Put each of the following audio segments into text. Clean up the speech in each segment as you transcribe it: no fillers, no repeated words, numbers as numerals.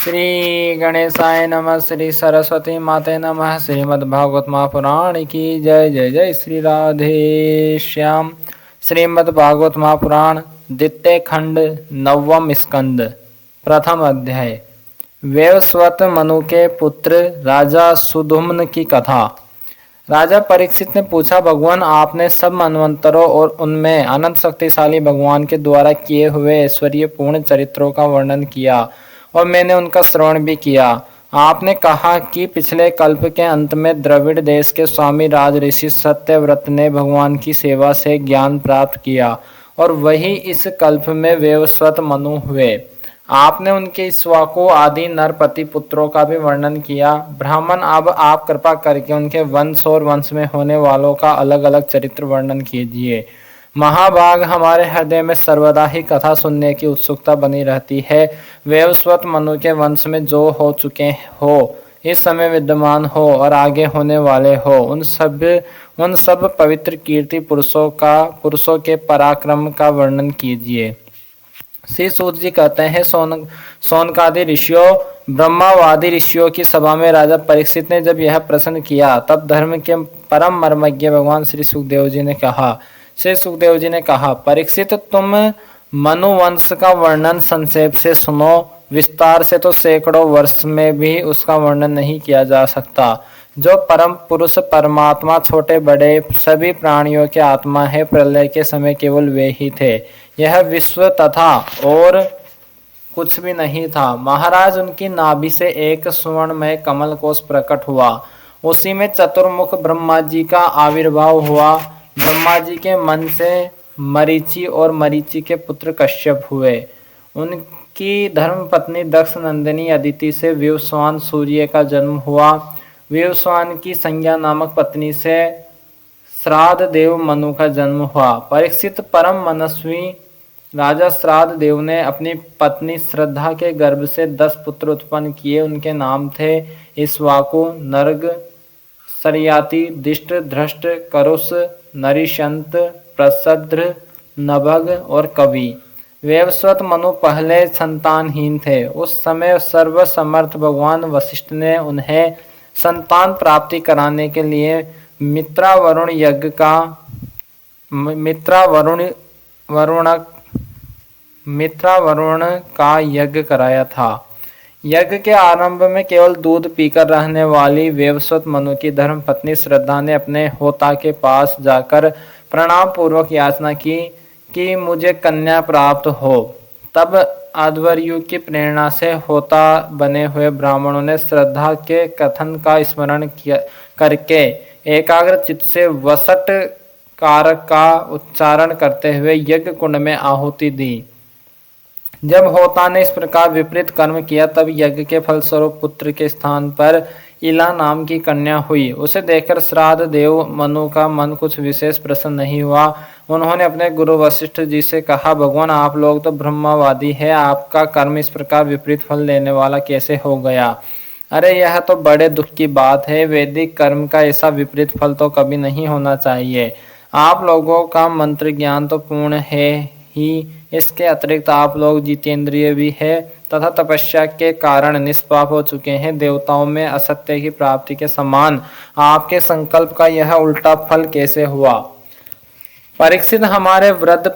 श्री गणेशाय नमः। श्री सरस्वती माते नमः। श्रीमद्भागवत महापुराण की जय। जय जय श्री राधे श्याम। श्रीमद्भागवत महापुराण द्वितीय खंड नवम स्कंद प्रथम अध्याय। वैवस्वत मनु के पुत्र राजा सुधुम्न की कथा। राजा परीक्षित ने पूछा, भगवान आपने सब मनवंतरों और उनमें अनंत शक्तिशाली भगवान के द्वारा किए हुए ऐश्वर्य पूर्ण चरित्रों का वर्णन किया और मैंने उनका श्रवण भी किया। आपने कहा कि पिछले कल्प के अंत में द्रविड़ देश के स्वामी राज ऋषि सत्यव्रत ने भगवान की सेवा से ज्ञान प्राप्त किया और वही इस कल्प में वैवस्वत मनु हुए। आपने उनके इक्ष्वाकु आदि नरपति पुत्रों का भी वर्णन किया। ब्राह्मण, अब आप कृपा करके उनके वंश और वंश में होने वालों का अलग अलग चरित्र वर्णन कीजिए। महाभाग, हमारे हृदय में सर्वदा ही कथा सुनने की उत्सुकता बनी रहती है। वैवस्वत मनु के वंश में जो हो चुके हो, इस समय विद्यमान हो और आगे होने वाले हो, उन सब पवित्र कीर्ति पुरुषों के पराक्रम का वर्णन कीजिए। श्री सूत जी कहते हैं, सोनकादि ऋषियों, ब्रह्मावादी ऋषियों की सभा में राजा परीक्षित ने जब यह प्रश्न किया, तब धर्म के परम मर्मज्ञ भगवान श्री सुखदेव जी ने कहा, परीक्षित, तुम मनुवंश का वर्णन संक्षेप से सुनो। विस्तार से तो सैकड़ों वर्ष में भी उसका वर्णन नहीं किया जा सकता। जो परम पुरुष परमात्मा छोटे बड़े सभी प्राणियों के आत्मा है, प्रलय के समय केवल वे ही थे। यह विश्व तथा और कुछ भी नहीं था। महाराज, उनकी नाभि से एक सुवर्णमय कमल कोश प्रकट हुआ। उसी में चतुर्मुख ब्रह्मा जी का आविर्भाव हुआ। ब्रह्मा जी के मन से मरीचि और मरीचि के पुत्र कश्यप हुए। उनकी धर्म पत्नी दक्ष नंदिनी अदिति से विवस्वान सूर्य का जन्म हुआ। विवस्वान की संज्ञा नामक पत्नी से श्राद्ध देव मनु का जन्म हुआ। परीक्षित, परम मनस्वी राजा श्राद्ध देव ने अपनी पत्नी श्रद्धा के गर्भ से 10 पुत्र उत्पन्न किए। उनके नाम थे इक्ष्वाकु, नर्ग, शर्याति, दिष्ट, धृष्ट, करुष, नरिशंत, प्रसद्र, नभग और कवि। वैवस्वत मनु पहले संतानहीन थे। उस समय सर्वसमर्थ भगवान वशिष्ठ ने उन्हें संतान प्राप्ति कराने के लिए मित्रावरुण का यज्ञ कराया था। यज्ञ के आरंभ में केवल दूध पीकर रहने वाली वैवस्वत मनु की धर्म पत्नी श्रद्धा ने अपने होता के पास जाकर प्रणाम पूर्वक याचना की कि मुझे कन्या प्राप्त हो। तब अध्वर्यु की प्रेरणा से होता बने हुए ब्राह्मणों ने श्रद्धा के कथन का स्मरण करके एकाग्र चित्त से वसट कारक का उच्चारण करते हुए यज्ञ कुंड में आहुति दी। जब होता ने इस प्रकार विपरीत कर्म किया, तब यज्ञ के फलस्वरूप पुत्र के स्थान पर इला नाम की कन्या हुई। उसे देखकर श्राद्ध देव मनु का मन कुछ विशेष प्रसन्न नहीं हुआ। उन्होंने अपने गुरु वशिष्ठ जी से कहा, भगवान, आप लोग तो ब्रह्मवादी है, आपका कर्म इस प्रकार विपरीत फल देने वाला कैसे हो गया? अरे, यह तो बड़े दुख की बात है। वैदिक कर्म का ऐसा विपरीत फल तो कभी नहीं होना चाहिए। आप लोगों का मंत्र ज्ञान तो पूर्ण है ही, इसके अतिरिक्त आप लोग जितेंद्रिय भी है तथा तपस्या के कारण निष्पाप हो चुके हैं। देवताओं में असत्य की प्राप्ति के समान आपके संकल्प का यह उल्टा फल कैसे हुआ? परीक्षित, हमारे वृद्ध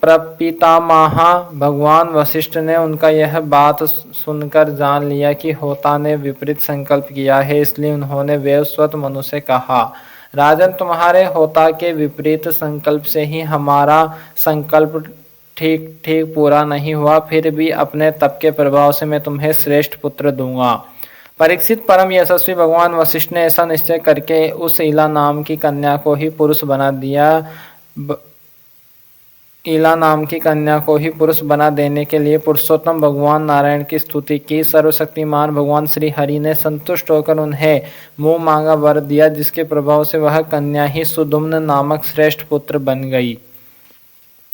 प्रपितामह भगवान वशिष्ठ ने उनका यह बात सुनकर जान लिया कि होता ने विपरीत संकल्प किया है, इसलिए उन्होंने वैवस्वत मनु से कहा, राजन, तुम्हारे होता के विपरीत संकल्प से ही हमारा संकल्प ठीक पूरा नहीं हुआ। फिर भी अपने तप के प्रभाव से मैं तुम्हें श्रेष्ठ पुत्र दूंगा। परीक्षित, परम यशस्वी भगवान वशिष्ठ ने ऐसा निश्चय करके उस इला नाम की कन्या को ही पुरुष बना देने के लिए पुरुषोत्तम भगवान नारायण की स्तुति की। सर्वशक्तिमान भगवान श्री हरि ने संतुष्ट होकर उन्हें मुंह मांगा वर दिया, जिसके प्रभाव से वह कन्या ही सुधुम्न नामक श्रेष्ठ पुत्र बन गई।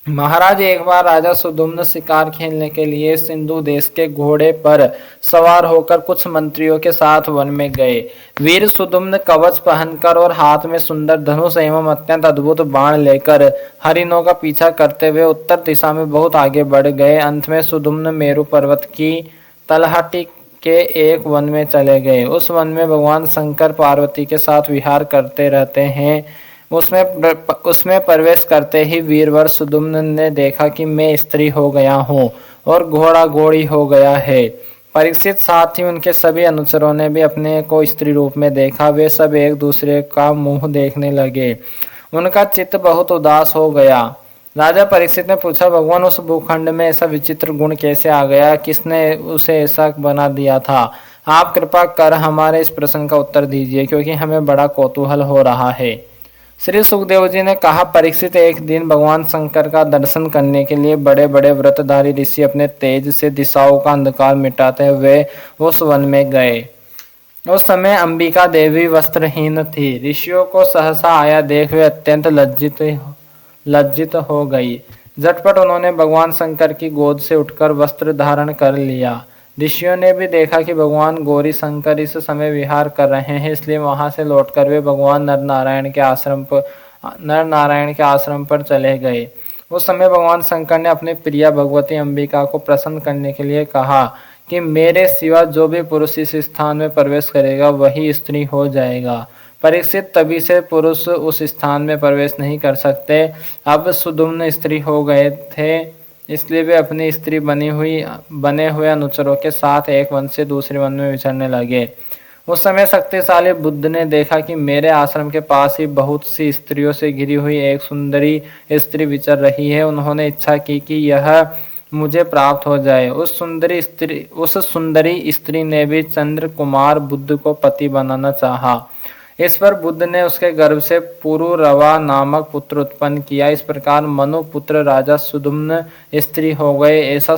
महाराज, एक बार राजा सुदुम्न शिकार खेलने के लिए सिंधु देश के घोड़े पर सवार होकर कुछ मंत्रियों के साथ वन में गए। वीर सुदुम्न कवच पहनकर और हाथ में सुंदर धनुष एवं अत्यंत अद्भुत बाण लेकर हरिणों का पीछा करते हुए उत्तर दिशा में बहुत आगे बढ़ गए। अंत में सुदुम्न मेरु पर्वत की तलहटी के एक वन में चले गए। उस वन में भगवान शंकर पार्वती के साथ विहार करते रहते हैं। उसमें प्रवेश करते ही वीरवर सुदुम्न ने देखा कि मैं स्त्री हो गया हूँ और घोड़ा घोड़ी हो गया है। परीक्षित साथ ही उनके सभी अनुचरों ने भी अपने को स्त्री रूप में देखा। वे सब एक दूसरे का मुंह देखने लगे। उनका चित्त बहुत उदास हो गया। राजा परीक्षित ने पूछा, भगवान, उस भूखंड में ऐसा विचित्र गुण कैसे आ गया? किसने उसे ऐसा बना दिया था? आप कृपा कर हमारे इस प्रश्न का उत्तर दीजिए, क्योंकि हमें बड़ा कौतूहल हो रहा है। श्री सुखदेव जी ने कहा, परीक्षित, एक दिन भगवान शंकर का दर्शन करने के लिए बड़े बड़े व्रतधारी ऋषि अपने तेज से दिशाओं का अंधकार मिटाते हुए उस वन में गए। उस समय अंबिका देवी वस्त्रहीन थी। ऋषियों को सहसा आया देख वे अत्यंत लज्जित हो गई। झटपट उन्होंने भगवान शंकर की गोद से उठकर वस्त्र धारण कर लिया। ऋषियों ने भी देखा कि भगवान गौरी शंकर इस समय विहार कर रहे हैं, इसलिए वहां से लौटकर वे भगवान नर नारायण के आश्रम पर चले गए। उस समय भगवान शंकर ने अपने प्रिया भगवती अंबिका को प्रसन्न करने के लिए कहा कि मेरे सिवा जो भी पुरुष इस स्थान में प्रवेश करेगा वही स्त्री हो जाएगा। परीक्षित, तभी से पुरुष उस स्थान में प्रवेश नहीं कर सकते। अब सुदुम्न स्त्री हो गए थे, इसलिए वे अपनी स्त्री बने हुए अनुचरों के साथ एक वन से दूसरे वन में विचरने लगे। उस समय शक्तिशाली बुद्ध ने देखा कि मेरे आश्रम के पास ही बहुत सी स्त्रियों से घिरी हुई एक सुंदरी स्त्री विचर रही है। उन्होंने इच्छा की कि यह मुझे प्राप्त हो जाए। उस सुंदरी स्त्री ने भी चंद्र कुमार बुद्ध को पति बनाना चाहा। इस पर बुद्ध ने उसके गर्भ से पुरुरवा नामक पुत्र उत्पन्न किया। इस प्रकार मनु पुत्र राजा सुदुम्न स्त्री हो गए। ऐसा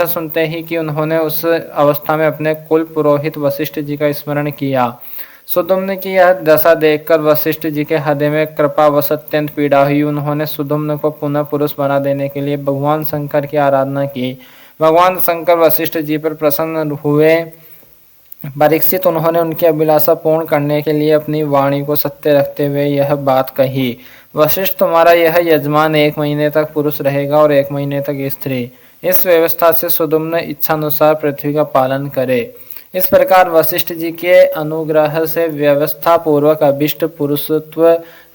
सुनते ही कि उन्होंने उस अवस्था में अपने कुल पुरोहित वशिष्ठ जी का स्मरण किया। सुदुम्न की यह दशा देखकर वशिष्ठ जी के हृदय में कृपावश अत्यंत पीड़ा हुई। उन्होंने सुदुम्न को पुनः पुरुष बना देने के लिए भगवान शंकर की आराधना की। भगवान शंकर वशिष्ठ जी पर प्रसन्न हुए। परीक्षित, उन्होंने उनकी अभिलाषा पूर्ण करने के लिए अपनी वाणी को सत्य रखते हुए यह बात कही, वशिष्ठ, तुम्हारा यह यजमान 1 महीने तक पुरुष रहेगा और 1 महीने तक स्त्री। इस व्यवस्था से सुदुम्न इच्छानुसार पृथ्वी का पालन करे। इस प्रकार वशिष्ठ जी के अनुग्रह से व्यवस्था पूर्वक अभिष्ट पुरुषत्व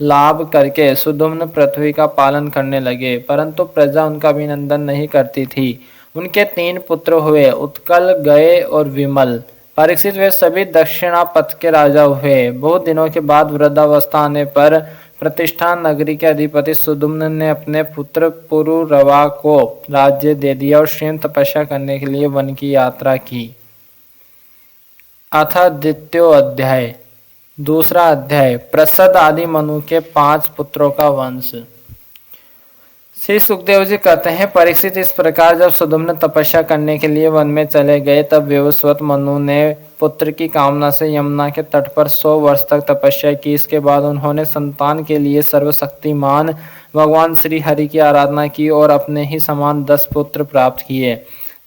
लाभ करके सुदुम्न पृथ्वी का पालन करने लगे, परंतु प्रजा उनका अभिनंदन नहीं करती थी। उनके 3 पुत्र हुए, उत्कल, गए और विमल। परीक्षित, वे सभी दक्षिणापथ के राजा हुए। बहुत दिनों के बाद वृद्धावस्था आने पर प्रतिष्ठान नगरी के अधिपति सुदुम्न ने अपने पुत्र पुरुरवा को राज्य दे दिया और स्वयं तपस्या करने के लिए वन की यात्रा की। अथ द्वितीयो अध्याय। दूसरा अध्याय, प्रसद आदि मनु के 5 पुत्रों का वंश। श्री सुखदेव जी कहते हैं, परीक्षित, इस प्रकार जब सुदुम्न तपस्या करने के लिए वन में चले गए, तब विवस्वत मनु ने पुत्र की कामना से यमुना के तट पर 100 वर्ष तक तपस्या की। इसके बाद उन्होंने संतान के लिए सर्वशक्तिमान भगवान श्री हरि की आराधना की और अपने ही समान 10 पुत्र प्राप्त किए,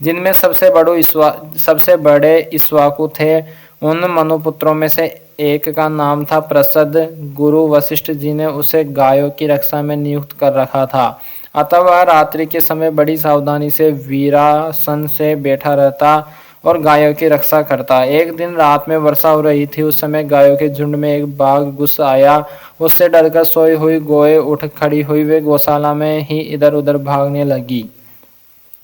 जिनमें सबसे बड़े इक्ष्वाकु थे। उन मनुपुत्रों में से एक का नाम था प्रसद। गुरु वशिष्ठ जी ने उसे गायों की रक्षा में नियुक्त कर रखा था, अतः वह रात्रि के समय बड़ी सावधानी से वीरासन से बैठा रहता और गायों की रक्षा करता। एक दिन रात में वर्षा हो रही थी। उस समय गायों के झुंड में एक बाघ घुस आया। उससे डरकर सोई हुई गौएं उठ खड़ी हुई। वे गौशाला में ही इधर उधर भागने लगी।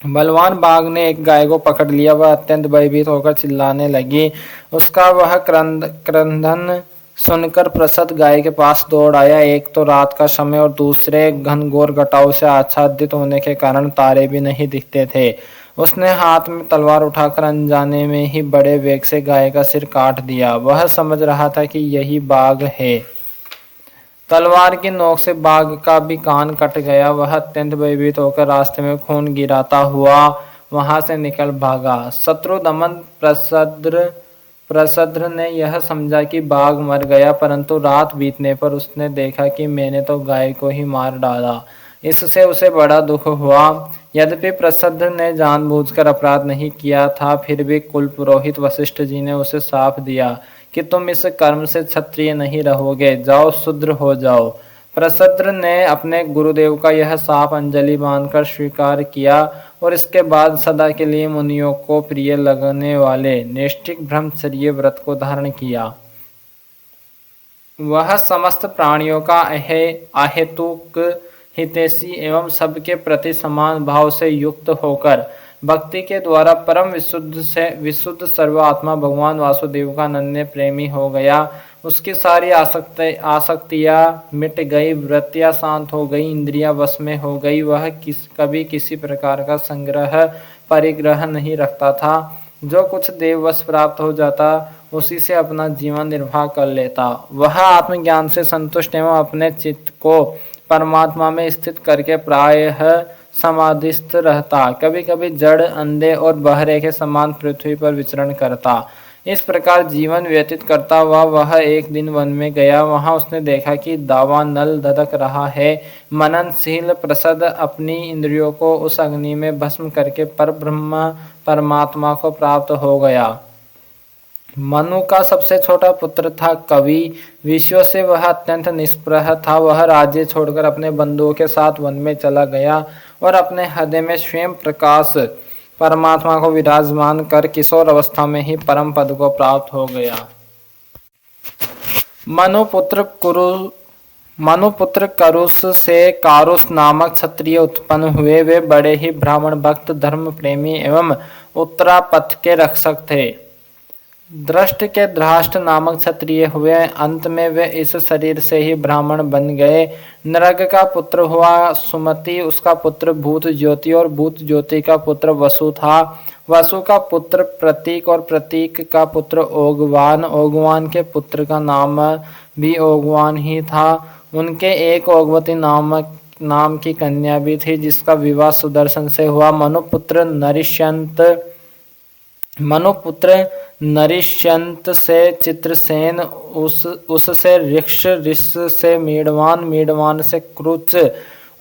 बलवान बाघ ने एक गाय को पकड़ लिया। वह अत्यंत भयभीत होकर चिल्लाने लगी। उसका वह क्रंदन सुनकर प्रसद गाय के पास दौड़ आया। एक तो रात का समय और दूसरे घनघोर घटाओं से आच्छादित होने के कारण तारे भी नहीं दिखते थे। उसने हाथ में तलवार उठाकर अनजाने में ही बड़े वेग से गाय का सिर काट दिया। वह समझ रहा था कि यही बाघ है। तलवार की नोक से बाघ का भी कान कट गया। वह अत्यंत भयभीत होकर रास्ते में खून गिराता हुआ वहां से निकल भागा। शत्रु दमन प्रसद्र ने यह समझा कि बाघ मर गया, परंतु रात बीतने पर उसने देखा कि मैंने तो गाय को ही मार डाला। इससे उसे बड़ा दुख हुआ। यद्यपि प्रसद्ध ने जानबूझकर अपराध नहीं किया था, फिर भी कुल पुरोहित वशिष्ठ जी ने उसे शाप दिया कि तुम इस कर्म से क्षत्रिय नहीं रहोगे, जाओ शूद्र हो जाओ। प्रसद्र ने अपने गुरुदेव का यह शाप अंजलि बांधकर स्वीकार किया और इसके बाद सदा के लिए मुनियों को प्रिय लगने वाले नैष्ठिक ब्रह्मचर्य व्रत को धारण किया। वह समस्त प्राणियों का अहेतुक हितैषी एवं सबके प्रति समान भाव से युक्त होकर भक्ति के द्वारा परम विशुद्ध सर्वात्मा भगवान वासुदेव का अनन्य प्रेमी हो गया। उसकी सारी आसक्तियां मिट गई, वृत्तियां शांत हो गई, इंद्रियां वश में हो गई। वह कभी किसी प्रकार का संग्रह परिग्रह नहीं रखता था। जो कुछ देववश प्राप्त हो जाता उसी से अपना जीवन निर्वाह कर लेता। वह आत्मज्ञान से संतुष्ट एवं अपने चित्त को परमात्मा में स्थित करके प्रायः समाधिस्थ रहता। कभी कभी जड़, अंधे और बहरे के समान पृथ्वी पर विचरण करता। इस प्रकार जीवन व्यतीत करता वह एक दिन वन में गया। वहां उसने देखा कि दावानल धधक रहा है। मननशील प्रसद अपनी इंद्रियों को उस अग्नि में भस्म करके परब्रह्म परमात्मा को प्राप्त हो गया। मनु का सबसे छोटा पुत्र था कवि। विषयों से वह अत्यंत निष्प्रह था। वह राज्य छोड़कर अपने बंधुओं के साथ वन में चला गया और अपने हृदय में स्वयं प्रकाश परमात्मा को विराजमान कर किशोर अवस्था में ही परम पद को प्राप्त हो गया। मनुपुत्र करुष से कारुष नामक क्षत्रिय उत्पन्न हुए। वे बड़े ही ब्राह्मण भक्त, धर्म प्रेमी एवं उत्तरापथ के रक्षक थे। दृष्ट के धृष्ट नामक क्षत्रिय हुए। अंत में वे इस शरीर से ही ब्राह्मण बन गए। नरग का पुत्र हुआ सुमति, उसका पुत्र भूत ज्योति और भूत ज्योति का पुत्र वसु था। वसु का पुत्र प्रतीक और प्रतीक का पुत्र ओगवान। ओगवान के पुत्र का नाम भी ओगवान ही था। उनके एक ओगवती नाम की कन्या भी थी, जिसका विवाह सुदर्शन से हुआ। मनुपुत्र नरिष्यंत से चित्रसेन, उससे ऋष से मीडवान से क्रुच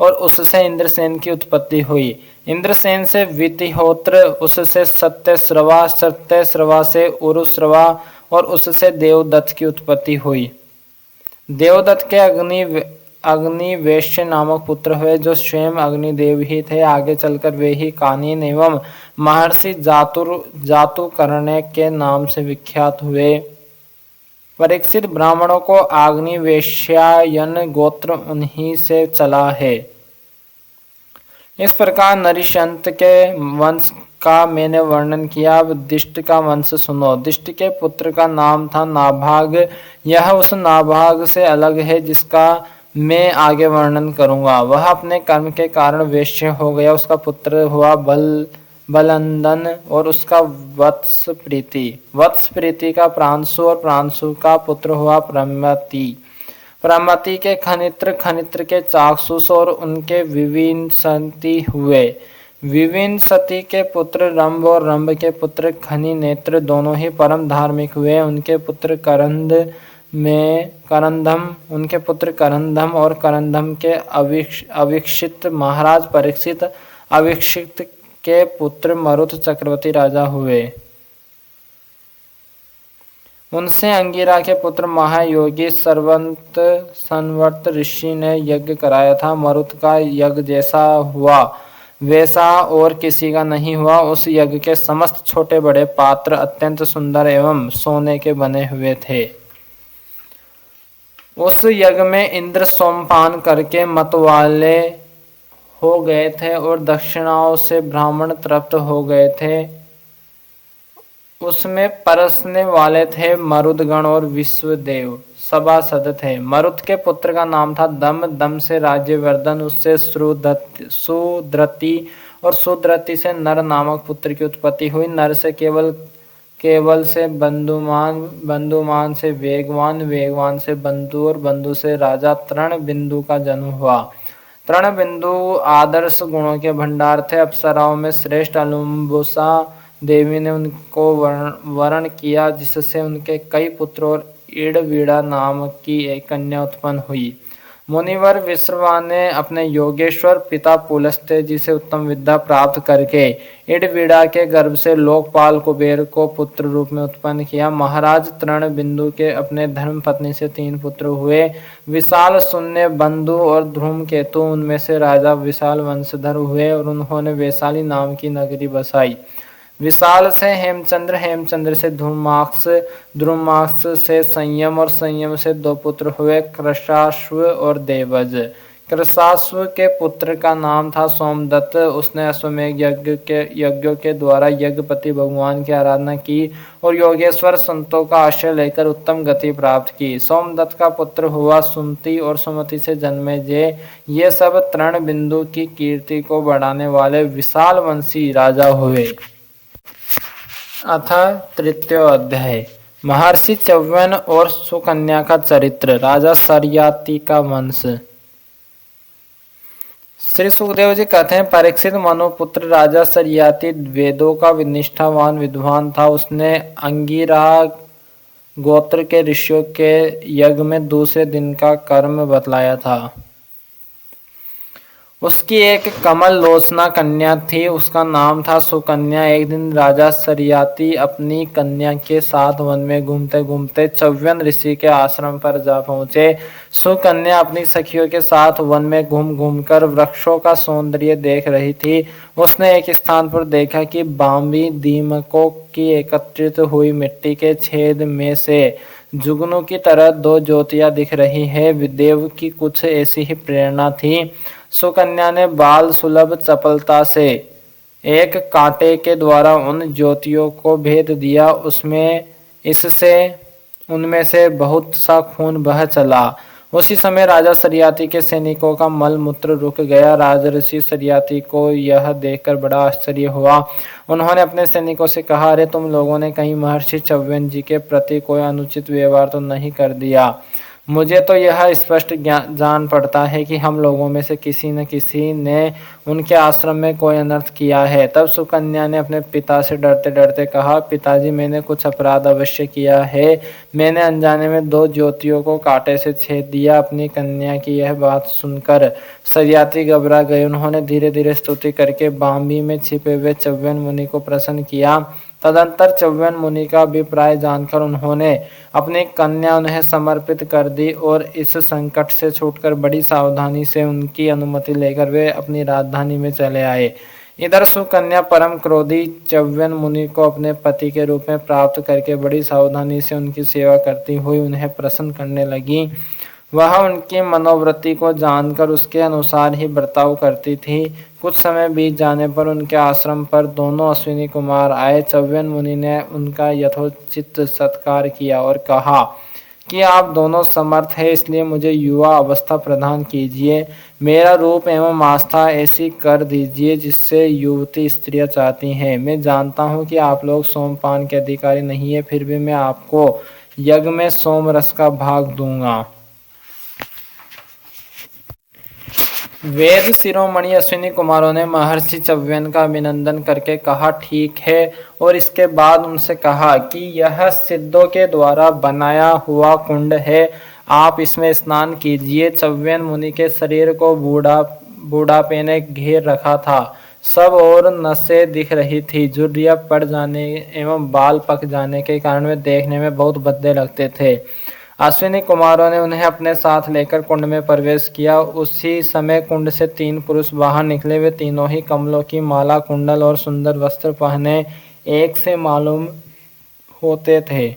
और उससे इंद्रसेन की उत्पत्ति हुई। इंद्रसेन से वितिहोत्र, उससे सत्यश्रवा से उरुश्रवा और उससे देवदत्त की उत्पत्ति हुई। देवदत्त के अग्निवेश्य नामक पुत्र हुए, जो स्वयं अग्निदेव ही थे। आगे चलकर वे ही कानीन एवं महर्षि जातुकर्ण्य के नाम से विख्यात हुए। परीक्षित ब्राह्मणों को अग्निवेश्यायन गोत्र उन्हीं से चला है। इस प्रकार नरिशंत के वंश का मैंने वर्णन किया। अब दिष्ट का वंश सुनो। दिष्ट के पुत्र का नाम था नाभाग। यह उस नाभाग से अलग है जिसका मैं आगे वर्णन करूंगा। वह अपने कर्म के कारण वैश्य हो गया। उसका पुत्र हुआ बलंदन और उसका वत्स प्रीति का प्रांशु और प्रांशु का पुत्र हुआ प्रमति के खनित्र के चाक्षुष और उनके विविंसति हुए। विविंसति के पुत्र रंभ और रंभ के पुत्र खनि नेत्र दोनों ही परम धार्मिक हुए। उनके पुत्र करंधम और करंधम के अविक्षित महाराज परीक्षित, अविक्षित के पुत्र मरुत चक्रवर्ती राजा हुए। उनसे अंगिरा के पुत्र महायोगी संवर्त ऋषि ने यज्ञ कराया था। मरुत का यज्ञ जैसा हुआ वैसा और किसी का नहीं हुआ। उस यज्ञ के समस्त छोटे बड़े पात्र अत्यंत सुंदर एवं सोने के बने हुए थे। उस यज्ञ में इंद्र सोमपान करके मतवाले हो गए थे और दक्षिणाओं से ब्राह्मण तृप्त हो गए थे। उसमें परसने वाले थे मरुदगण और विश्वदेव सभासद थे। मरुत के पुत्र का नाम था दम से राज्यवर्धन, उससे सुद्रति और सुद्रति से नर नामक पुत्र की उत्पत्ति हुई। नर से केवल से बंधुमान से वेगवान से बंधु और बंधु से राजा तृणबिंदु का जन्म हुआ। तृणबिंदु आदर्श गुणों के भंडार थे। अप्सराओं में श्रेष्ठ अलुम्बुसा देवी ने उनको वरण किया, जिससे उनके कई पुत्र और इड़वीड़ा नाम की एक कन्या उत्पन्न हुई। मुनिवर विश्रवा ने अपने योगेश्वर पिता पुलस्त्य जी से उत्तम विद्या प्राप्त करके इडविड़ा के गर्भ से लोकपाल कुबेर को पुत्र रूप में उत्पन्न किया। महाराज तृण बिंदु के अपने धर्म पत्नी से 3 पुत्र हुए, विशाल, शून्य, बंधु और धूमकेतु। उनमें से राजा विशाल वंशधर हुए और उन्होंने वैशाली नाम की नगरी बसाई। विशाल से हेमचंद्र, हेमचंद्र से ध्रुमाक्ष, ध्रुमाक्ष से संयम और संयम से 2 पुत्र हुए, कृशाश्व और देवज। कृशाश्व के पुत्र का नाम था सोमदत्त। उसने अश्वमेघ यज्ञों के द्वारा यज्ञपति भगवान की आराधना की और योगेश्वर संतों का आश्रय लेकर उत्तम गति प्राप्त की। सोमदत्त का पुत्र हुआ सुमति और सुमति से जन्मे जय। ये सब तृण बिंदु की कीर्ति को बढ़ाने वाले विशाल वंशी राजा हुए। अथ तृतीय अध्याय महर्षि च्यवन और सुकन्या का चरित्र। राजा सरियाती का वंश। श्री सुखदेव जी कहते हैं, परीक्षित मनुपुत्र राजा सरियाती वेदों का निष्ठावान विद्वान था। उसने अंगिरा गोत्र के ऋषियों के यज्ञ में दूसरे दिन का कर्म बतलाया था। उसकी एक कमल लोचना कन्या थी, उसका नाम था सुकन्या। एक दिन राजा सरियाती अपनी कन्या के साथ वन में घूमते घूमते च्यवन ऋषि के आश्रम पर जा पहुंचे। सुकन्या अपनी सखियों के साथ वन में घूम घूमकर वृक्षों का सौंदर्य देख रही थी। उसने एक स्थान पर देखा कि बाम्बी दीमकों की एकत्रित हुई मिट्टी के छेद में से जुगनू की तरह 2 ज्योतियां दिख रही है। विदेव की कुछ ऐसी ही प्रेरणा थी। सुकन्या ने बाल सुलभ चपलता से एक कांटे के द्वारा उन ज्योतियों को भेद दिया। इससे उनमें से बहुत सा खून बह चला। उसी समय राजा सरियाती के सैनिकों का मल मूत्र रुक गया। राजर्षि सरियाती को यह देखकर बड़ा आश्चर्य हुआ। उन्होंने अपने सैनिकों से कहा, अरे तुम लोगों ने कहीं महर्षि च्यवन जी के प्रति कोई अनुचित व्यवहार तो नहीं कर दिया? मुझे तो यह स्पष्ट जान पड़ता है कि हम लोगों में से किसी न किसी ने उनके आश्रम में कोई अनर्थ किया है। तब सुकन्या ने अपने पिता से डरते डरते कहा, पिताजी मैंने कुछ अपराध अवश्य किया है। मैंने अनजाने में 2 ज्योतियों को कांटे से छेद दिया। अपनी कन्या की यह बात सुनकर सरियाती घबरा गए। उन्होंने धीरे धीरे स्तुति करके बाम्बी में छिपे हुए च्यवन मुनि को प्रसन्न किया। तदंतर च्यवन मुनि का अभिप्राय जानकर उन्होंने अपनी कन्या उन्हें समर्पित कर दी और इस संकट से छूटकर बड़ी सावधानी से उनकी अनुमति लेकर वे अपनी राजधानी में चले आए। इधर सुकन्या परम क्रोधी च्यवन मुनि को अपने पति के रूप में प्राप्त करके बड़ी सावधानी से उनकी सेवा करती हुई उन्हें प्रसन्न करने लगी। वह उनकी मनोवृत्ति को जानकर उसके अनुसार ही बर्ताव करती थी। कुछ समय बीत जाने पर उनके आश्रम पर दोनों अश्विनी कुमार आए। च्यवन मुनि ने उनका यथोचित सत्कार किया और कहा कि आप दोनों समर्थ हैं, इसलिए मुझे युवा अवस्था प्रदान कीजिए। मेरा रूप एवं आस्था ऐसी कर दीजिए जिससे युवती स्त्रियां चाहती हैं। मैं जानता हूं कि आप लोग सोमपान के अधिकारी नहीं है, फिर भी मैं आपको यज्ञ में सोम रस का भाग दूंगा। वेद शिरोमणि अश्विनी कुमारों ने महर्षि च्यवन का अभिनंदन करके कहा, ठीक है। और इसके बाद उनसे कहा कि यह सिद्धों के द्वारा बनाया हुआ कुंड है, आप इसमें स्नान कीजिए। च्यवन मुनि के शरीर को बूढ़ापे ने घेर रखा था। सब और नसें दिख रही थी। झुर्रियां पड़ जाने एवं बाल पक जाने के कारण वे देखने में बहुत भद्दे लगते थे। अश्विनी कुमारों ने उन्हें अपने साथ लेकर कुंड में प्रवेश किया। उसी समय कुंड से 3 पुरुष बाहर निकले। वे तीनों ही कमलों की माला, कुंडल और सुंदर वस्त्र पहने एक से मालूम होते थे।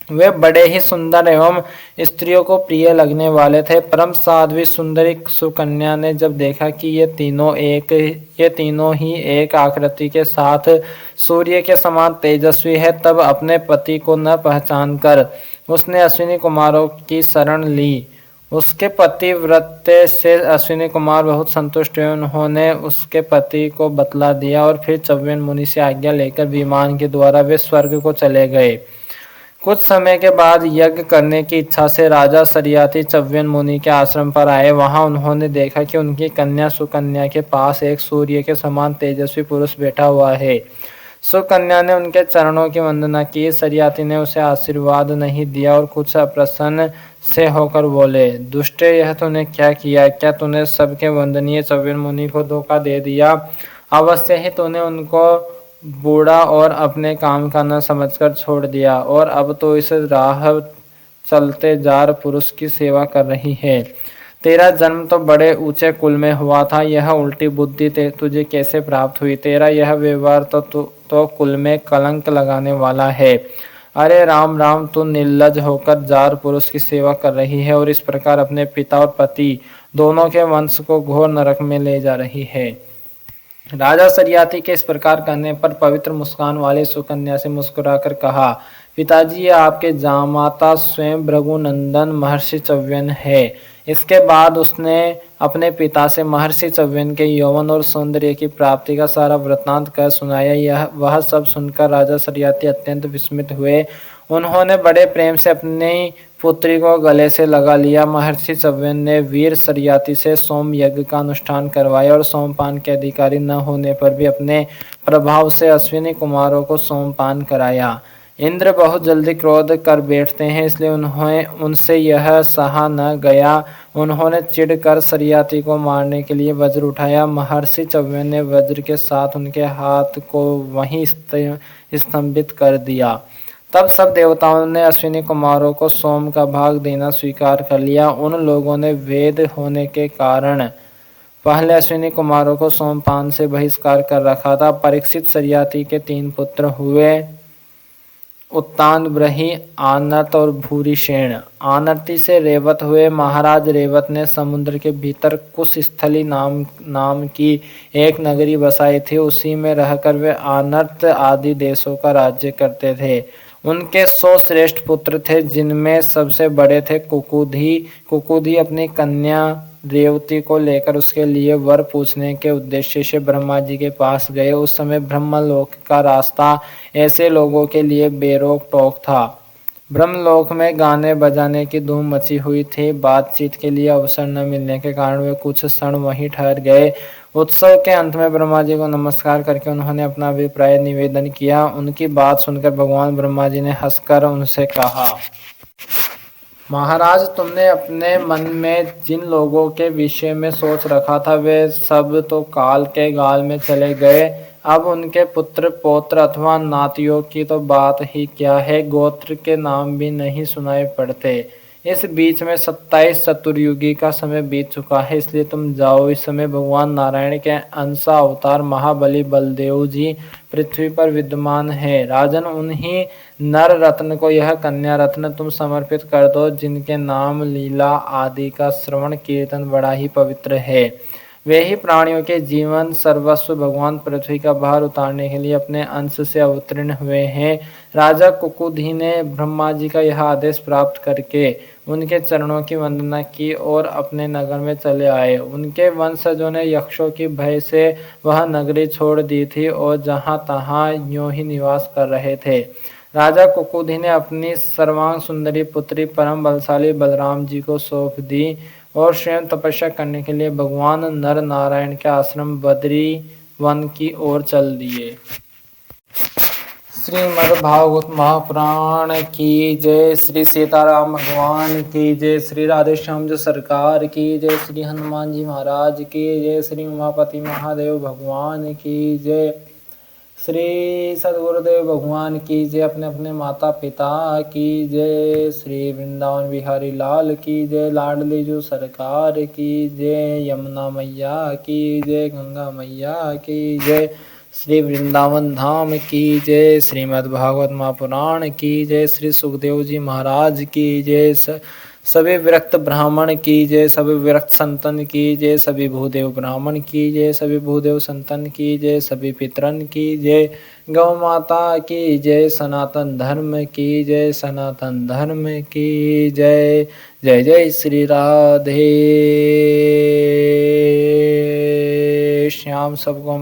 वे बड़े ही सुंदर एवं स्त्रियों को प्रिय लगने वाले थे। परम साध्वी सुंदरी सुकन्या ने जब देखा कि ये तीनों ही एक आकृति के साथ सूर्य के समान तेजस्वी है, तब अपने पति को न पहचान कर उसने अश्विनी कुमारों की शरण ली। उसके पतिव्रते से अश्विनी कुमार बहुत संतुष्ट हुए। उन्होंने उसके पति को बतला दिया और फिर च्यवन मुनि से आज्ञा लेकर विमान के द्वारा वे स्वर्ग को चले गए। कुछ समय के बाद यज्ञ करने की इच्छा से राजा सरियाती च्यवन मुनि के आश्रम पर आए। वहां उन्होंने देखा कि उनकी कन्या सुकन्या के पास एक सूर्य के समान तेजस्वी पुरुष बैठा हुआ है। सुकन्या ने उनके चरणों की वंदना की। सरियाती ने उसे आशीर्वाद नहीं दिया और कुछ अप्रसन्न से होकर बोले, दुष्टे, यह तूने क्या किया? क्या तूने सबके वंदनीय चव्यन मुनि को धोखा दे दिया? अवश्य ही तूने उनको बूढ़ा और अपने काम का न समझकर छोड़ दिया, और अब तो इस राह चलते जार पुरुष की सेवा कर रही है। तेरा जन्म तो बड़े ऊंचे कुल में हुआ था, यह उल्टी बुद्धि तुझे कैसे प्राप्त हुई? तेरा यह व्यवहार तो कुल में कलंक लगाने वाला है। अरे राम राम, तू निर्लज होकर जार पुरुष की सेवा कर रही है और इस प्रकार अपने पिता और पति दोनों के वंश को घोर नरक में ले जा रही है। राजा सरियाती के इस प्रकार कहने पर पवित्र मुस्कान वाली सुकन्या से मुस्कुराकर कहा, पिताजी, ये आपके जामाता स्वयं भृगुनंदन महर्षि च्यवन है। इसके बाद उसने अपने पिता से महर्षि च्यवन के यौवन और सौंदर्य की प्राप्ति का सारा वृत्तांत कह सुनाया। वह सब सुनकर राजा सरियाती अत्यंत विस्मित हुए। उन्होंने बड़े प्रेम से अपनी पुत्री को गले से लगा लिया। महर्षि च्यवन ने वीर सरियाती से सोम यज्ञ का अनुष्ठान करवाया और सोमपान के अधिकारी न होने पर भी अपने प्रभाव से अश्विनी कुमारों को सोमपान कराया। इंद्र बहुत जल्दी क्रोध कर बैठते हैं, इसलिए उनसे यह सहा न गया। उन्होंने चिढ़कर सरियाती को मारने के लिए वज्र उठाया। महर्षि च्यवन ने वज्र के साथ उनके हाथ को वहीं स्तंभित कर दिया। तब सब देवताओं ने अश्विनी कुमारों को सोम का भाग देना स्वीकार कर लिया। उन लोगों ने वेद होने के कारण पहले अश्विनी कुमारों को सोमपान से बहिष्कार कर रखा था। परीक्षित सरियाती के 3 पुत्र हुए, उत्तान, ब्रही, आनर्त और भूरिशेण। आनर्ती से रेवत हुए। महाराज रेवत ने समुद्र के भीतर कुशस्थली नाम की एक नगरी बसाई थी। उसी में रहकर वे आनर्त आदि देशों का राज्य करते थे। उनके 100 श्रेष्ठ पुत्र थे, जिनमें सबसे बड़े थे कुकुधी। कुकुधी अपनी कन्या रेवती को लेकर उसके लिए वर पूछने के उद्देश्य से ब्रह्मा जी के पास गए। उस समय ब्रह्मलोक का रास्ता ऐसे लोगों के लिए बेरोक टोक था। ब्रह्मलोक में गाने बजाने की धूम मची हुई थी। बातचीत के लिए अवसर न मिलने के कारण वे कुछ क्षण वहीं ठहर गए। उत्सव के अंत में ब्रह्मा जी को नमस्कार करके उन्होंने अपना अभिप्राय निवेदन किया। उनकी बात सुनकर भगवान ब्रह्मा जी ने हंसकर उनसे कहा, महाराज, तुमने अपने मन में जिन लोगों के विषय में सोच रखा था वे सब तो काल के गाल में चले गए। अब उनके पुत्र पौत्र अथवा नातियों की तो बात ही क्या है, गोत्र के नाम भी नहीं सुनाई पड़ते। इस बीच में 27 चतुर्युगी का समय बीत चुका है, इसलिए तुम जाओ। इस समय भगवान नारायण के अंशा अवतार महाबली बलदेव जी पृथ्वी पर विद्यमान है। राजन, उन्हीं नर रत्न को यह कन्या रत्न तुम समर्पित कर दो, जिनके नाम, लीला आदि का श्रवण कीर्तन बड़ा ही पवित्र है। वे ही प्राणियों के जीवन सर्वस्व भगवान पृथ्वी का भार उतारने के लिए अपने अंश से अवतीर्ण हुए हैं। राजा कुकुधी ने ब्रह्मा जी का यह आदेश प्राप्त करके उनके चरणों की वंदना की और अपने नगर में चले आए। उनके वंशजों ने यक्षों की भय से वह नगरी छोड़ दी थी और जहाँ तहाँ यूं ही निवास कर रहे थे। राजा कुकुधी ने अपनी सर्वांग सुंदरी पुत्री परम बलशाली बलराम जी को सौंप दी और स्वयं तपस्या करने के लिए भगवान नर नारायण के आश्रम बद्री वन की ओर चल दिए। श्रीमद् भागवत महापुराण की जय। श्री सीताराम भगवान की जय। श्री राधेश्याम जी सरकार की जय। श्री हनुमान जी महाराज की जय। श्री उमापति महादेव भगवान की जय। श्री सदगुरुदेव भगवान की जय। अपने अपने माता पिता की जय। श्री वृंदावन बिहारी लाल की जय। लाडली जो सरकार की जय। यमुना मैया की जय। गंगा मैया की जय। श्री वृंदावन धाम की जय। श्रीमद् भागवत महापुराण की जय। श्री सुखदेव जी महाराज की जय। सभी विरक्त ब्राह्मण की जय। सभी विरक्त संतन की जय। सभी भूदेव ब्राह्मण की जय। सभी भूदेव संतन की जय। सभी पितरन की जय। गौ माता की जय। सनातन धर्म की जय। सनातन धर्म की जय। जय जय श्री राधे श्याम। सबको